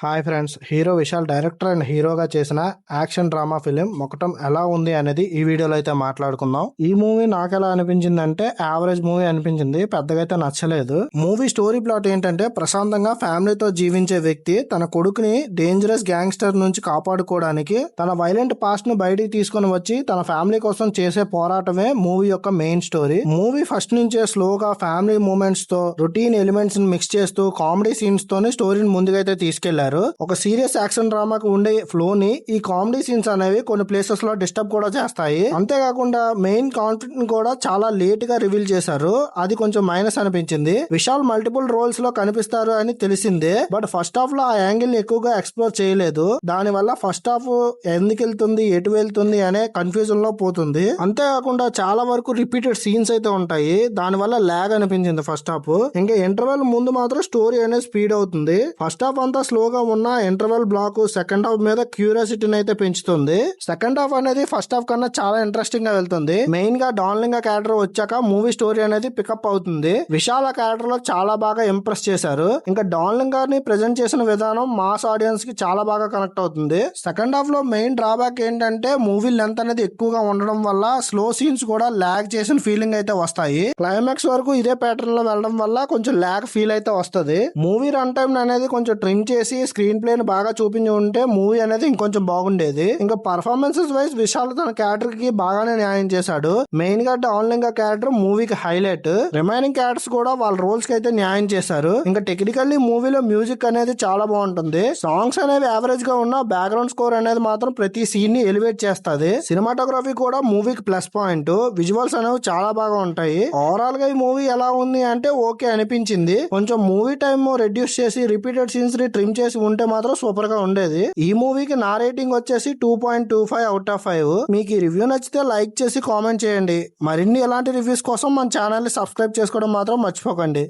Hi friends, hero Vishal director and హీరోగా చేసిన action drama film మొకటం ఎలా ఉంది అనేది ఈ వీడియోలో అయితే మాట్లాడుకుందాం. ఈ మూవీ నాకు ఎలా అనిపించింది అంటే యావరేజ్ మూవీ అనిపించింది, పెద్దగా అయితే నచ్చలేదు. మూవీ స్టోరీ ప్లాట్ ఏంటంటే ప్రశాంతంగా ఫ్యామిలీతో జీవించే వ్యక్తి తన కొడుకుని డేంజరస్ గ్యాంగ్స్టర్ నుంచి కాపాడుకోవడానికి తన వైలెంట్ పాస్ట్ ను బయటికి తీసుకొని వచ్చి తన ఫ్యామిలీ కోసం చేసే పోరాటమే మూవీ యొక్క మెయిన్ స్టోరీ. మూవీ ఫస్ట్ నుంచే స్లోగా ఫ్యామిలీ మూమెంట్స్ తో రొటీన్ ఎలిమెంట్స్ ని మిక్స్ చేస్తూ కామెడీ సీన్స్ తోనే స్టోరీని ముందుకైతే తీసుకెళ్లారు. ఒక సీరియస్ యాక్షన్ డ్రామాకు ఉండే ఫ్లో ని ఈ కామెడీ సీన్స్ అనేవి కొన్ని ప్లేసెస్ లో డిస్టర్బ్ కూడా చేస్తాయి. అంతేకాకుండా మెయిన్ కాన్ఫ్లిక్ట్ ని కూడా చాలా లేట్ గా రివీల్ చేశారు, అది కొంచెం మైనస్ అనిపించింది. విశాల్ మల్టిపుల్ రోల్స్ లో కనిపిస్తారు అని తెలిసిందే, బట్ ఫస్ట్ హాఫ్ లో ఆ యాంగిల్ ని ఎక్కువగా ఎక్స్ప్లోర్ చేయలేదు. దాని వల్ల ఫస్ట్ హాఫ్ ఎందుకు వెళ్తుంది ఎటు వెళ్తుంది అనే కన్ఫ్యూజన్ లో పోతుంది. అంతేకాకుండా చాలా వరకు రిపీటెడ్ సీన్స్ అయితే ఉంటాయి, దాని వల్ల లాగ్ అనిపించింది ఫస్ట్ హాఫ్. ఇంకా ఇంటర్వెల్ ముందు మాత్రం స్టోరీ అనేది స్పీడ్ అవుతుంది. ఫస్ట్ హాఫ్ అంతా స్లోగా ఉన్న ఇంటర్వెల్ బ్లాక్ సెకండ్ హాఫ్ మీద క్యూరియాసిటీని అయితే పెంచుతుంది. సెకండ్ హాఫ్ అనేది ఫస్ట్ హాఫ్ కన్నా చాలా ఇంట్రెస్టింగ్ గా వెళ్తుంది. మెయిన్ గా డాన్లింగ్ క్యారెక్టర్ వచ్చాక మూవీ స్టోరీ అనేది పికప్ అవుతుంది. విశాల క్యారెక్టర్ లో చాలా బాగా ఇంప్రెస్ చేశారు. ఇంకా డాన్లింగ్ గారిని ప్రెజెంట్ చేసిన విధానం మాస్ ఆడియన్స్ కి చాలా బాగా కనెక్ట్ అవుతుంది. సెకండ్ హాఫ్ లో మెయిన్ డ్రాబ్యాక్ ఏంటంటే మూవీ లెంత్ అనేది ఎక్కువగా ఉండడం వల్ల స్లో సీన్స్ కూడా లాగ్ చేసిన ఫీలింగ్ అయితే వస్తాయి. క్లైమాక్స్ వరకు ఇదే ప్యాటర్న్ లో వెళ్ళడం వల్ల కొంచెం లాగ్ ఫీల్ అయితే వస్తుంది. మూవీ రన్ టైం అనేది కొంచెం ట్రిమ్ చేసి స్క్రీన్ ప్లే ని బాగా చూపించి ఉంటే మూవీ అనేది ఇంకొంచెం బాగుండేది. ఇంకా పర్ఫార్మెన్సెస్ వైజ్ విశాల్ తన క్యారెక్టర్ కి బాగానే న్యాయం చేశాడు. మెయిన్ గా డాన్లింగ్ క్యారెక్టర్ మూవీకి హైలైట్. రిమైనింగ్ క్యారెక్టర్స్ కూడా వాళ్ళ రోల్స్ కి అయితే న్యాయం చేశారు. ఇంకా టెక్నికల్లీ మూవీలో మ్యూజిక్ అనేది చాలా బాగుంటుంది. సాంగ్స్ అనేవి యావరేజ్ గా ఉన్న బ్యాక్గ్రౌండ్ స్కోర్ అనేది మాత్రం ప్రతి సీన్ ని ఎలివేట్ చేస్తుంది. సినిమాటోగ్రఫీ కూడా మూవీకి ప్లస్ పాయింట్. విజువల్స్ అనేవి చాలా బాగా ఉంటాయి. ఓవరాల్ గా ఈ మూవీ ఎలా ఉంది అంటే ఓకే అనిపించింది. కొంచెం మూవీ టైమ్ రెడ్యూస్ చేసి రిపీటెడ్ సీన్స్ ని ట్రిమ్ చేసి ఉంటే మాత్రం సూపర్ గా ఉండేది. ఈ మూవీకి నా రేటింగ్ వచ్చేసి 2.25 అవుట్ ఆఫ్ 5. మీకు ఈ రివ్యూ నచ్చితే లైక్ చేసి కామెంట్ చేయండి. మరిన్ని ఇలాంటి రివ్యూస్ కోసం మన ఛానల్ ని సబ్స్క్రైబ్ చేసుకోవడం మాత్రం మర్చిపోకండి.